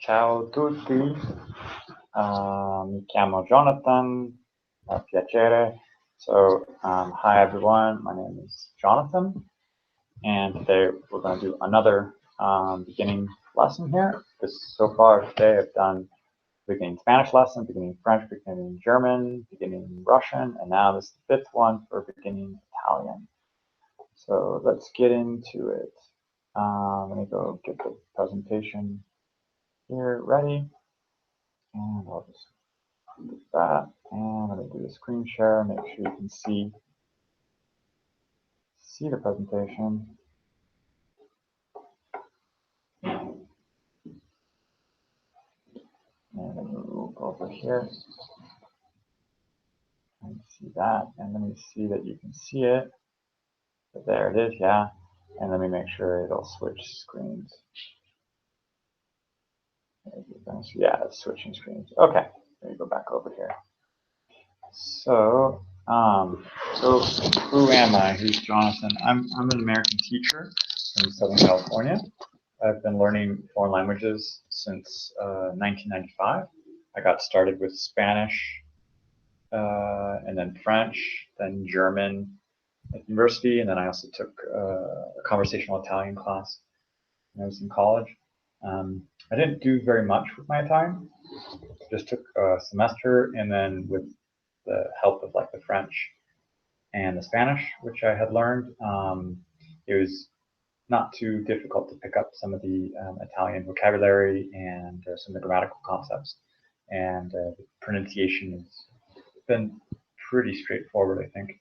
Ciao tutti, mi chiamo Jonathan, piacere. Hi everyone, my name is Jonathan, and today we're going to do another beginning lesson here. So far today I've done beginning Spanish lesson, beginning French, beginning German, beginning Russian, and now this is the fifth one for beginning Italian. So let's get into it. Let me go get the presentation here ready, and I'll just that, and let me do a screen share, make sure you can see the presentation. And then we'll go over here and see that, and let me see that you can see it. But there it is, yeah. And let me make sure it'll switch screens. Yeah, it's switching screens. Okay, let me go back over here. So who am I? Who's Jonathan? I'm an American teacher from Southern California. I've been learning foreign languages since 1995. I got started with Spanish, and then French, then German at university, and then I also took a conversational Italian class when I was in college. I didn't do very much with my Italian, just took a semester, and then with the help of like the French and the Spanish, which I had learned, it was not too difficult to pick up some of the Italian vocabulary and some of the grammatical concepts. And the pronunciation has been pretty straightforward, I think.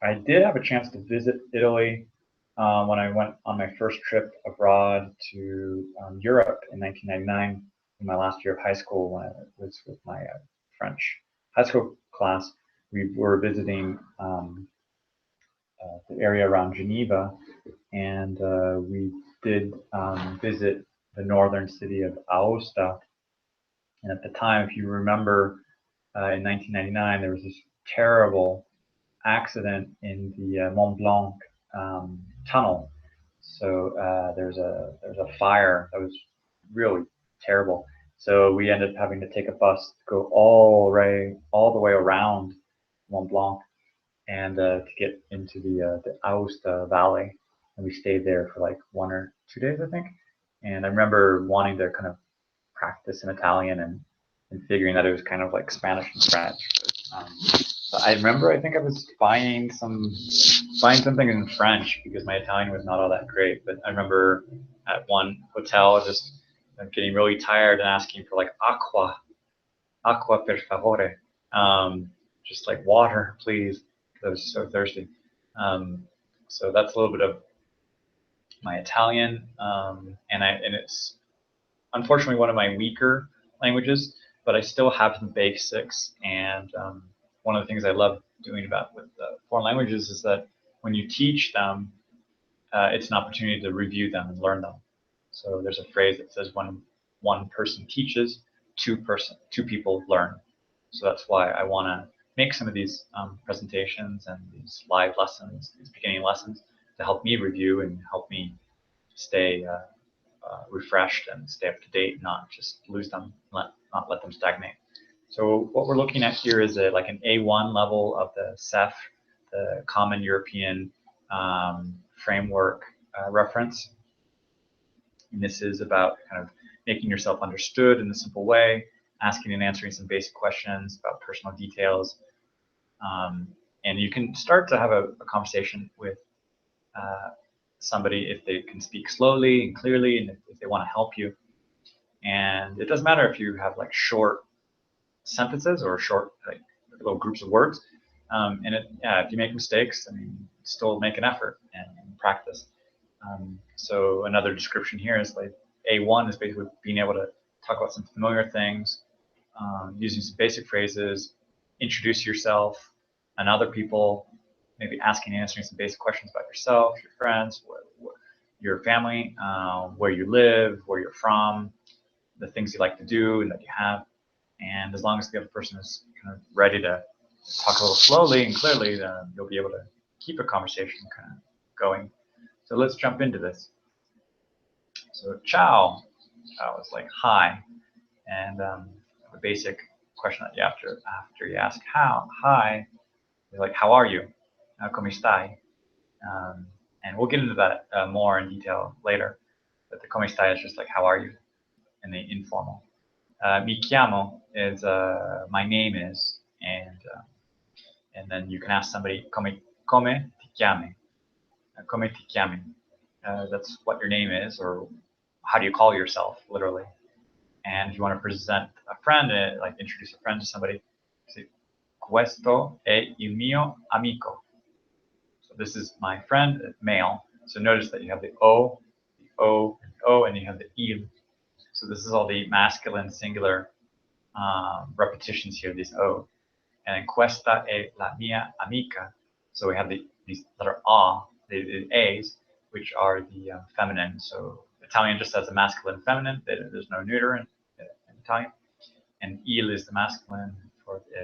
I did have a chance to visit Italy when I went on my first trip abroad to Europe in 1999, in my last year of high school, when I was with my French high school class. We were visiting the area around Geneva, and we did visit the northern city of Aosta. And at the time, if you remember, in 1999, there was this terrible accident in the Mont Blanc tunnel. So there's a fire that was really terrible. So we ended up having to take a bus to go all the way around Mont Blanc and to get into the Aosta Valley. And we stayed there for like 1 or 2 days, I think. And I remember wanting to kind of practice in Italian and figuring that it was kind of like Spanish and French. But I remember I think I was buying something in French because my Italian was not all that great. But I remember at one hotel just getting really tired and asking for like acqua per favore, just like water, please. I was so thirsty. Um, so that's a little bit of my Italian, and it's unfortunately one of my weaker languages, but I still have the basics. And one of the things I love doing with foreign languages is that when you teach them, it's an opportunity to review them and learn them. So there's a phrase that says when one person teaches, two people learn. So that's why I want to make some of these presentations and these live lessons, these beginning lessons, to help me review and help me stay refreshed and stay up to date, not just lose them, not let them stagnate. So what we're looking at here is like an A1 level of the CEF, the Common European Framework reference. And this is about kind of making yourself understood in a simple way, asking and answering some basic questions about personal details. And you can start to have a conversation with somebody if they can speak slowly and clearly, and if they want to help you. And it doesn't matter if you have like short sentences or short like little groups of words. If you make mistakes, I mean, still make an effort and practice. So another description here is like A1 is basically being able to talk about some familiar things, using some basic phrases, introduce yourself and other people, maybe asking and answering some basic questions about yourself, your friends, your family, where you live, where you're from, the things you like to do and that you have. And as long as the other person is kind of ready to talk a little slowly and clearly, then you'll be able to keep a conversation kind of going. So let's jump into this. So ciao. was like hi, and the basic question that you have to after you ask hi, is like how are you? Come stai? And we'll get into that more in detail later. But the come stai is just like how are you in the informal. Mi chiamo is my name is, and then you can ask somebody come ti chiami, come ti chiami. That's what your name is, or how do you call yourself, literally. And if you want to present a friend, like introduce a friend to somebody, say questo è il mio amico. So this is my friend, male. So notice that you have the O, and you have the il. So this is all the masculine singular repetitions here, this O. And then questa è la mia amica. So we have these letter A, the A's, which are the feminine. So Italian just has a masculine and feminine. There's no neuter in Italian. And il is the masculine,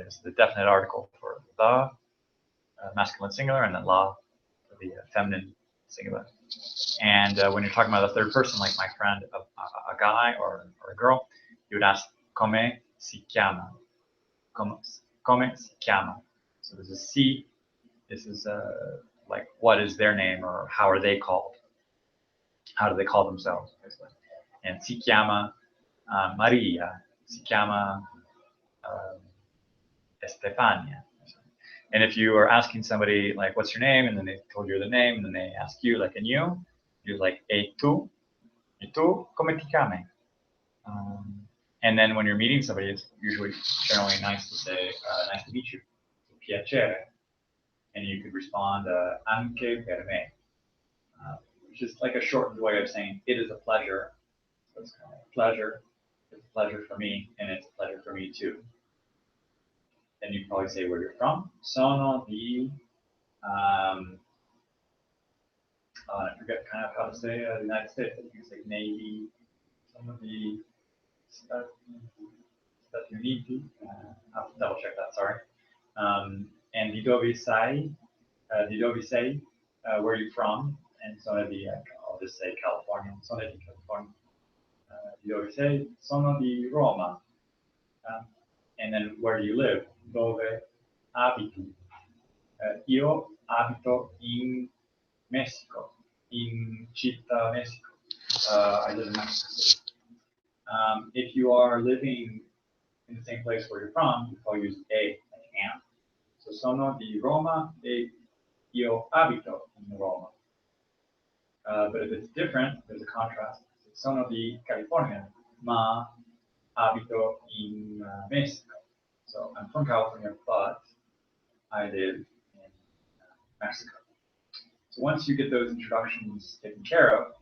is the definite article for the masculine singular, and then la for the feminine singular. And when you're talking about a third person, like my friend, a guy or a girl, you would ask come si chiama, come si chiama. So this is si. This is like what is their name, or how are they called? How do they call themselves, basically? And si chiama Maria, si chiama Estefania. And if you are asking somebody like, "What's your name?" and then they told you the name, and then they ask you like, "And you?" You're like, "E tu? E tu? Come ti chiami?" And then when you're meeting somebody, it's usually generally nice to say, "Nice to meet you," piacere, and you could respond, "Anche per me," which is like a shortened way of saying, "It is a pleasure." So it's kind of like pleasure. It's a pleasure for me, and it's a pleasure for me too. Then you probably say where you're from. Sono di I forget kind of how to say the United States. I think it's like Navy, some of the Stati Uniti. I have to double check that, sorry. And di dove sei? Where are you from? And sono di, I'll just say California. Sono di California. Di dove sei? Sono di Roma. And then where do you live? Dove abiti? Io abito in Mexico, in Città Mexico. I live in Mexico City. If you are living in the same place where you're from, you probably use a, like am. So sono di Roma e io abito in Roma. But if it's different, there's a contrast. Sono di California, ma abito in Mexico. So I'm from California, but I live in Mexico. So once you get those introductions taken care of,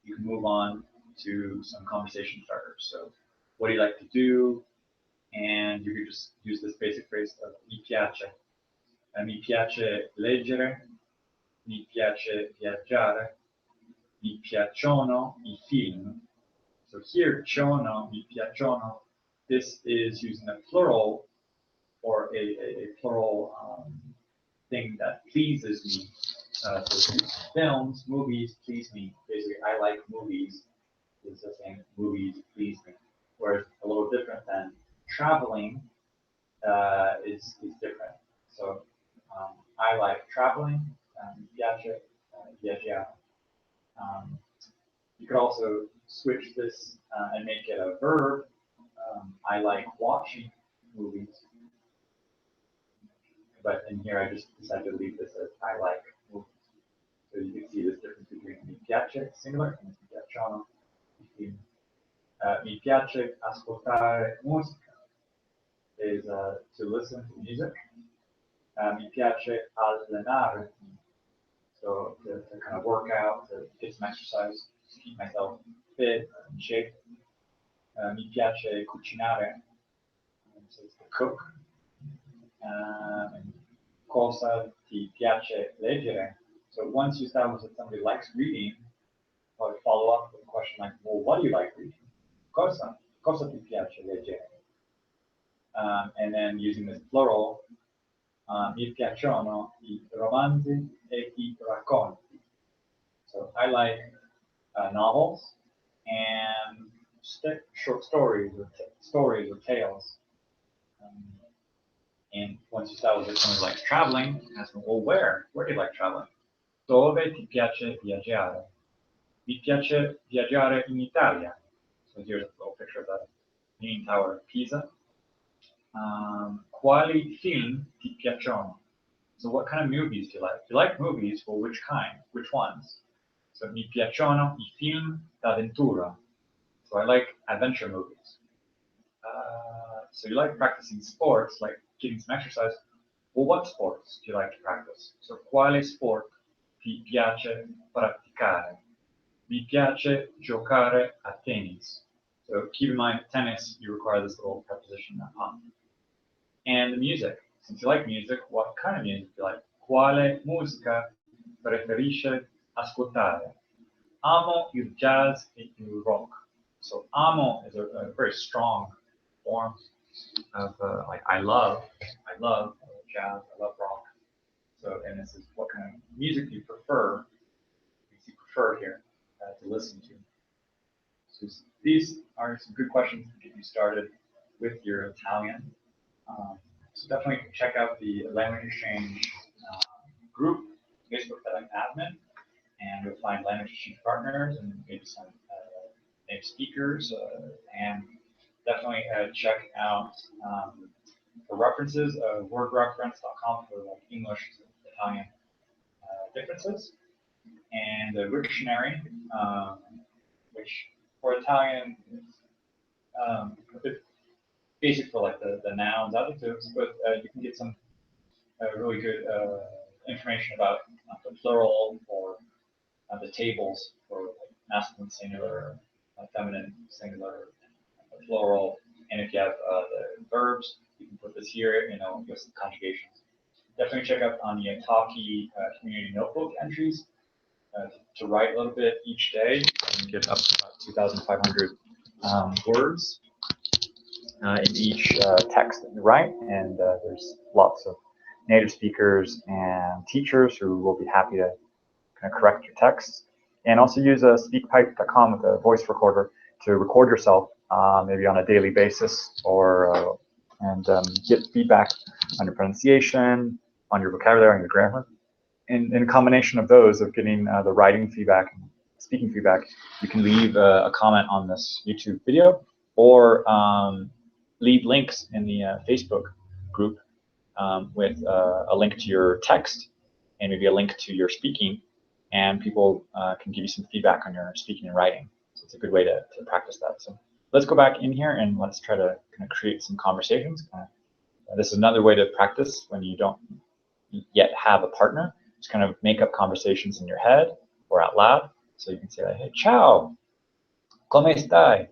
you can move on to some conversation starters. So what do you like to do? And you could just use this basic phrase of mi piace. Mi piace leggere, mi piace viaggiare, mi piacciono I film. So here, ciono, mi piacciono, this is using a plural, or a plural thing that pleases me. So films, movies please me. Basically, I like movies. It's the same, movies please me. Whereas a little different than traveling is different. So I like traveling. Mi piace viaggiare. You could also switch this and make it a verb. I like watching movies. But in here, I just decided to leave this as I like movies. So you can see this difference between mi piace, singular, and mi piacciono. Mi piace ascoltare musica is to listen to music. Mi piace allenare, so to kind of work out, to get some exercise, to keep myself fit and shape. Mi piace cucinare, so it's to cook. Cosa ti piace leggere? So once you establish that somebody likes reading, I would follow up with a question like, well, what do you like reading? Cosa ti piace leggere? And then using this plural, mi piacciono I romanzi e I racconti. So I like novels and short stories or tales. And once you establish that someone likes traveling, ask them, well, where? Where do you like traveling? Dove ti piace viaggiare? Mi piace viaggiare in Italia. So here's a little picture of the Leaning Tower of Pisa. Quali film ti piacciono? So what kind of movies do you like? If you like movies, well, which kind? Which ones? So mi piacciono I film d'avventura. So I like adventure movies. So you like practicing sports, like getting some exercise. Well, what sports do you like to practice? So quale sport ti piace praticare? Mi piace giocare a tennis. So keep in mind, tennis, you require this little preposition, on. And the music. Since you like music, what kind of music do you like? Quale musica preferisce ascoltare? Amo il jazz e il rock. So amo is a very strong form of like I love jazz, I love rock. So, and this is what kind of music you prefer. You prefer here to listen to. So these are some good questions to get you started with your Italian. So definitely check out the language exchange group, Facebook that I'm admin, and you'll find language exchange partners and maybe some native speakers, and definitely check out the references, wordreference.com for like English to Italian differences, and the Wiktionary, which for Italian is a bit basic for like the nouns, adjectives, but you can get some really good information about the plural or the tables for like masculine singular, feminine singular, plural, and if you have the verbs, you can put this here, with the conjugations. Definitely check out on the Italki community notebook entries to write a little bit each day and get up to about 2,500 words in each text that you write, and there's lots of native speakers and teachers who will be happy to kind of correct your texts. And also use speakpipe.com with a voice recorder to record yourself maybe on a daily basis, or and get feedback on your pronunciation, on your vocabulary, on your grammar. And in a combination of those, of getting the writing feedback and speaking feedback, you can leave a comment on this YouTube video, or leave links in the Facebook group with a link to your text and maybe a link to your speaking, and people can give you some feedback on your speaking and writing. So it's a good way to practice that. So let's go back in here and let's try to kind of create some conversations. This is another way to practice when you don't yet have a partner. Just kind of make up conversations in your head or out loud. So you can say, like, hey, ciao, come stai?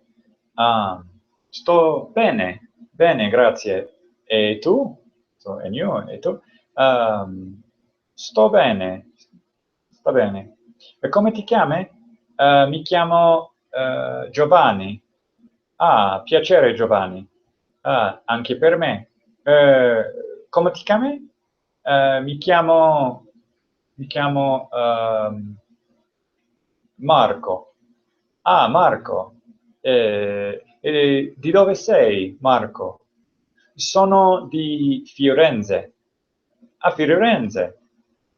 Sto bene, bene, grazie. E tu? So, and you, e tu? Sto bene, sta bene. E come ti chiami? Mi chiamo Giovanni. Ah, piacere Giovanni. Ah, anche per me. Come ti chiami? Mi chiamo Marco. Ah, Marco. Di dove sei, Marco? Sono di Firenze. A Firenze.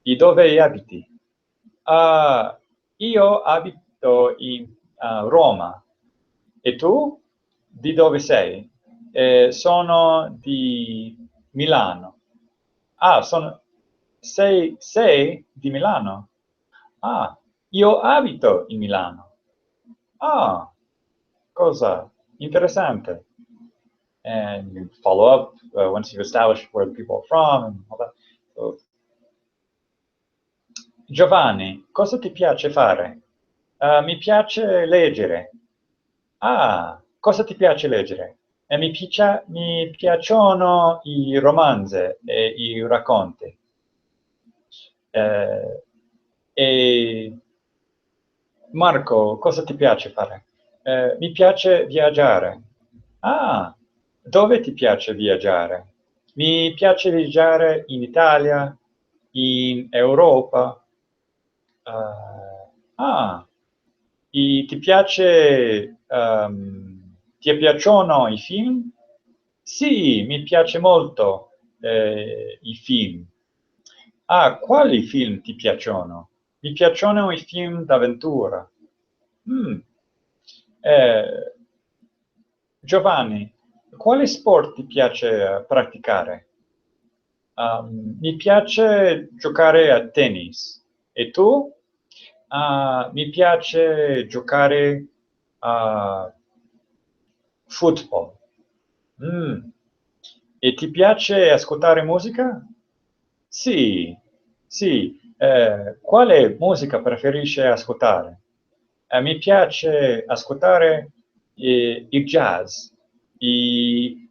Di dove abiti? Io abito in Roma. E tu? Di dove sei? Sono di Milano. Ah, sei di Milano? Ah, io abito in Milano. Ah, cosa? Interessante. And you follow up once you've established where the people are from and all that. So, Giovanni, cosa ti piace fare? Mi piace leggere. Ah, cosa ti piace leggere? Mi piacciono i romanzi e i racconti. E Marco, cosa ti piace fare? Mi piace viaggiare. Ah, dove ti piace viaggiare? Mi piace viaggiare in Italia, in Europa. Ti piace Ti piacciono i film? Sì, mi piace molto i film. Ah, quali film ti piacciono? Mi piacciono i film d'avventura. Mm. Eh, Giovanni, quale sport ti piace praticare? Mi piace giocare a tennis. E tu? Mi piace giocare a football. Mm. E ti piace ascoltare musica? Sì, sì. Quale musica preferisce ascoltare? Mi piace ascoltare il jazz,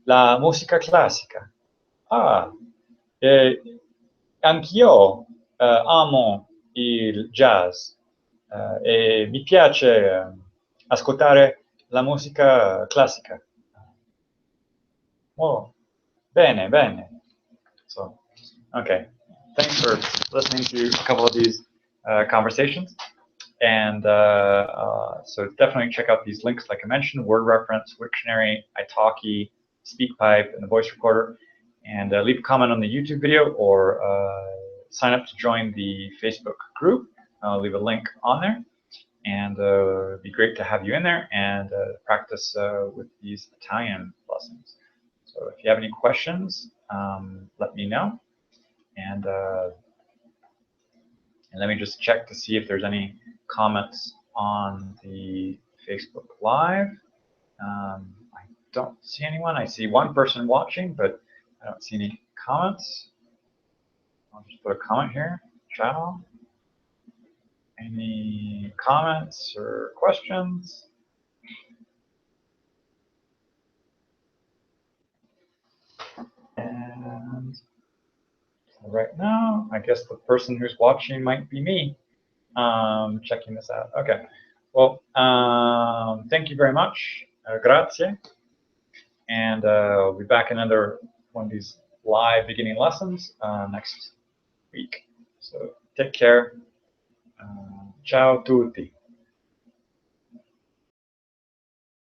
la musica classica. Ah, eh, anch'io amo il jazz e mi piace ascoltare la musica classica. Oh, bene, bene. So, okay. Thanks for listening to a couple of these conversations. And so definitely check out these links, like I mentioned, word reference, Wiktionary, Italki, SpeakPipe, and the voice recorder. And leave a comment on the YouTube video or sign up to join the Facebook group. I'll leave a link on there. And it'd be great to have you in there and practice with these Italian lessons. So if you have any questions, let me know. And let me just check to see if there's any comments on the Facebook Live. I don't see anyone. I see one person watching, but I don't see any comments. I'll just put a comment here, channel. Any comments or questions? And right now, I guess the person who's watching might be me. Checking this out. Okay. Well, thank you very much. Grazie. And I'll be back in another one of these live beginning lessons next week. So take care. Ciao tutti.